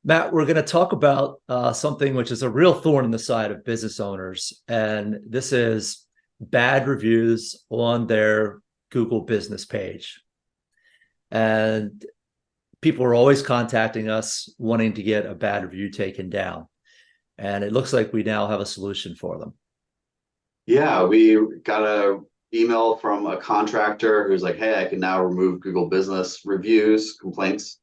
Matt, we're going to talk about something which is a real thorn in the side of business owners, and this is bad reviews on their Google business page. And people are always contacting us wanting to get a bad review taken down. And it looks like we now have a solution for them. Yeah, we got a email from a contractor who's like, "Hey, I can now remove Google Business reviews, complaints,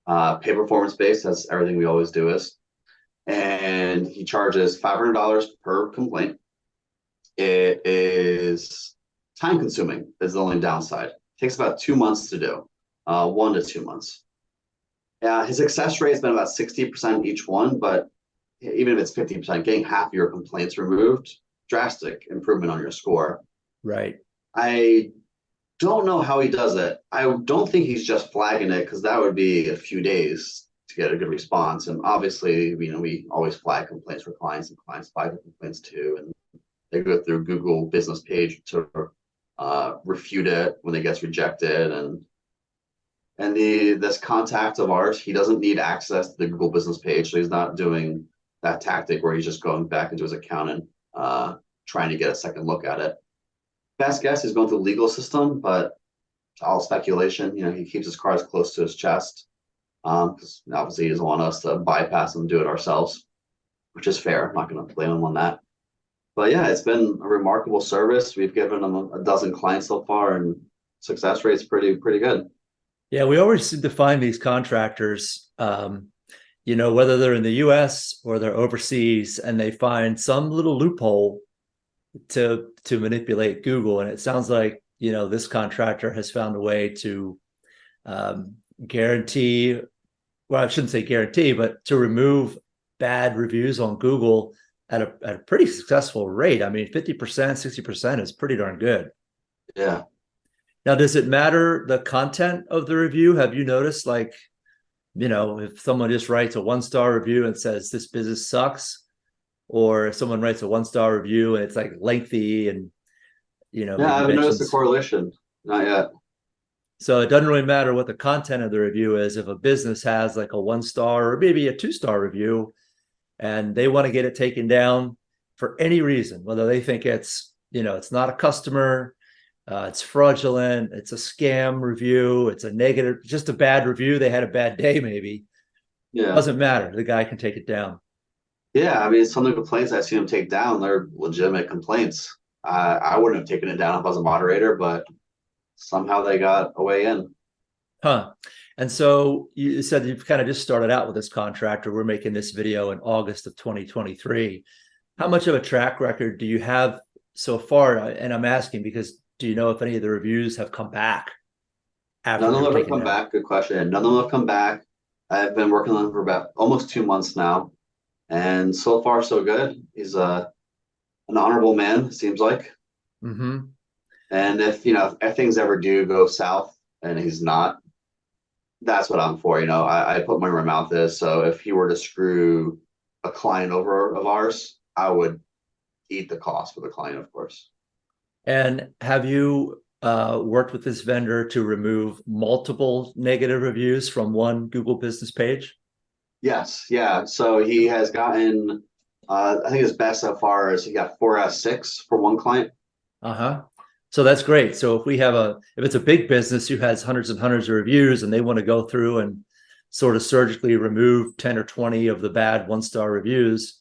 pay performance based. That's everything we always do is." And he charges $500 per complaint. It is time consuming is the only downside. It takes about 2 months to do, 1 to 2 months. His success rate has been about 60% each one, but even if it's 50%, getting half your complaints removed, drastic improvement on your score. Right. I don't know how he does it. I don't think he's just flagging it because that would be a few days to get a good response. And obviously, we always flag complaints for clients, and clients flag the complaints too. And they go through Google business page to refute it when it gets rejected. And this contact of ours, he doesn't need access to the Google business page, so he's not doing that tactic where he's just going back into his account and trying to get a second look at it. Best guess is going through the legal system, but it's all speculation. He keeps his cards close to his chest because obviously he doesn't want us to bypass and do it ourselves, which is fair. I'm not going to blame him on that. But yeah, it's been a remarkable service. We've given him a dozen clients so far, and success rate's pretty good. Yeah, we always seem to find these contractors, whether they're in the US or they're overseas, and they find some little loophole to manipulate Google. And it sounds like, this contractor has found a way to guarantee, well, I shouldn't say guarantee, but to remove bad reviews on Google at a pretty successful rate. I mean, 50%, 60% is pretty darn good. Yeah. Now, does it matter the content of the review? Have you noticed, like, if someone just writes a 1-star review and says this business sucks, or if someone writes a 1-star review and it's like lengthy and Yeah, I maybe haven't noticed the mentions, correlation. Not yet. so it doesn't really matter what the content of the review is. If a business has like a 1-star or maybe a 2-star review and they want to get it taken down for any reason, whether they think it's not a customer, it's fraudulent, it's a scam review, it's a negative, just a bad review, they had a bad day maybe, Yeah. doesn't matter, the guy can take it down. Yeah, I mean, some of the complaints I've seen him take down, they're legitimate complaints. I wouldn't have taken it down if I was a moderator, but somehow they got a way in. And so you said you've kind of just started out with this contractor. We're making this video in August of 2023. How much of a track record do you have so far? And I'm asking because do you know if any of the reviews have come back after None they of were them have taken come down? back. Good question. None of them have come back. I've been working on them for about almost 2 months now, and so far so good. He's an honorable man, it seems like. Mm-hmm. And if things ever do go south and he's not, that's what I'm for. I put money where my mouth is. So if he were to screw a client over of ours, I would eat the cost for the client, of course. And have you worked with this vendor to remove multiple negative reviews from one Google business page? Yes, yeah. So he has gotten, I think his best so far is he got 4 out of 6 for one client. Uh-huh. So that's great. So if it's a big business who has hundreds and hundreds of reviews and they want to go through and sort of surgically remove 10 or 20 of the bad 1-star reviews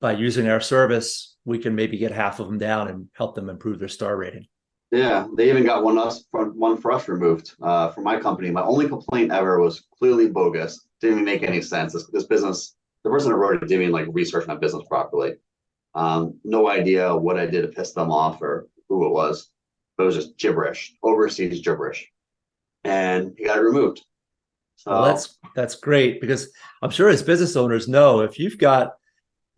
by using our service, we can maybe get half of them down and help them improve their star rating. Yeah, they even got one for us removed from my company. My only complaint ever was clearly bogus. Didn't even make any sense. This business, the person who wrote it didn't even like research my business properly. No idea what I did to piss them off or who it was, but it was just gibberish, overseas gibberish, and he got it removed. Well, So that's great because I'm sure as business owners know if you've got,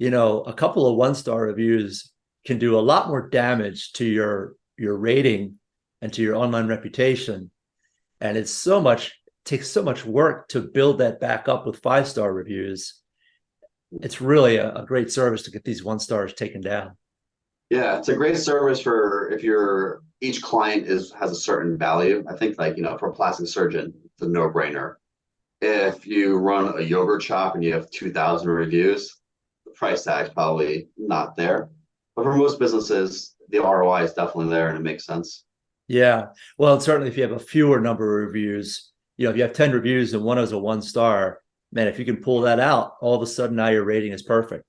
a couple of 1-star reviews can do a lot more damage to your rating and to your online reputation. And takes so much work to build that back up with 5-star reviews. It's really a great service to get these 1-stars taken down. yeah, it's a great service for if you're each client has a certain value. I think like for a plastic surgeon, it's a no brainer. if you run a yogurt shop and you have 2,000 reviews, the price tag's probably not there. But for most businesses, the ROI is definitely there and it makes sense. Yeah. Well, and certainly if you have a fewer number of reviews, if you have 10 reviews and one is a 1 star, man, if you can pull that out, all of a sudden now your rating is perfect.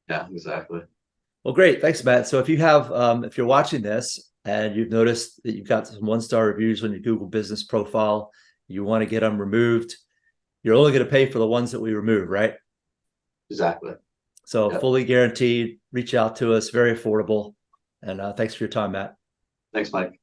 Yeah, exactly. Well, great. Thanks, Matt. So if you're watching this and you've noticed that you've got some 1 star reviews on your Google business profile, you want to get them removed, you're only going to pay for the ones that we remove, right? Exactly. So Yep. fully guaranteed, reach out to us, very affordable. And thanks for your time, Matt. Thanks, Mike.